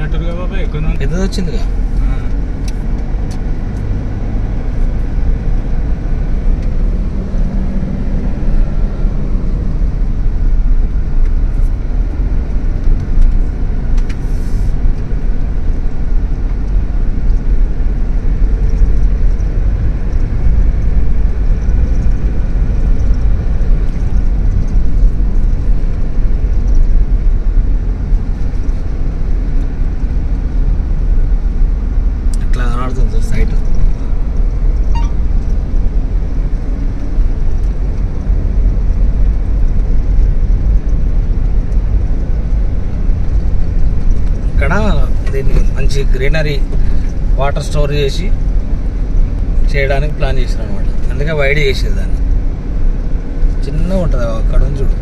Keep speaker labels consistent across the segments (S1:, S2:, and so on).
S1: వచ్చినట్టుగా బాబా ఎక్కువ
S2: పెద్దది వచ్చిందిగా. సైట్ ఇక్కడ దీన్ని మంచి గ్రీనరీ వాటర్ స్టోర్ చేసి చేయడానికి ప్లాన్ చేసారు అనమాట. అందుకే వైడ్ చేసేది దాన్ని. చిన్నగా ఉంటుంది అక్కడ నుంచి చూడు.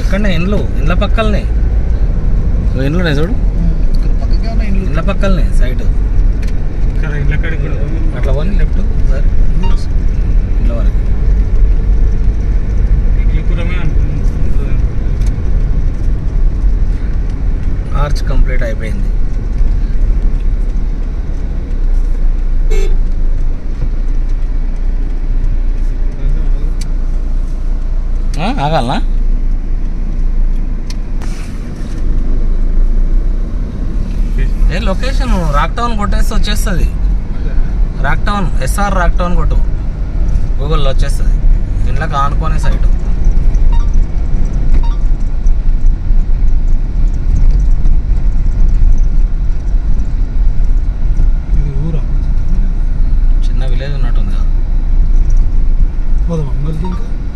S2: ఎక్కడనే ఇండ్ల పక్కలనే ఇండ్లున్నాయి చూడు. ఇండ్ల పక్కలనే సైడ్ అట్లా పోనీ లెఫ్ట్ సార్ ఇంట్లో వరకు ఆర్చ్ కంప్లీట్ అయిపోయింది. ఆగాలనా? ఏ లొకేషన్ రాక్ టౌన్ కొట్టేస్తే వచ్చేస్తుంది. Rock town SR rock town కొట్టు గూగుల్లో వచ్చేస్తుంది. ఇంట్లోకి ఆనుకునే సైట్. చిన్న విలేజ్ ఉన్నట్టుంది కదా.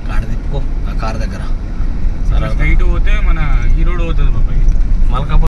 S2: కాడ తిప్పుకో ఆ కార్ దగ్గర.
S1: స్ట్రైట్ పోతే మన ఈ రోడ్ పోతుంది బాబాయ్.
S2: మల్కాపూర్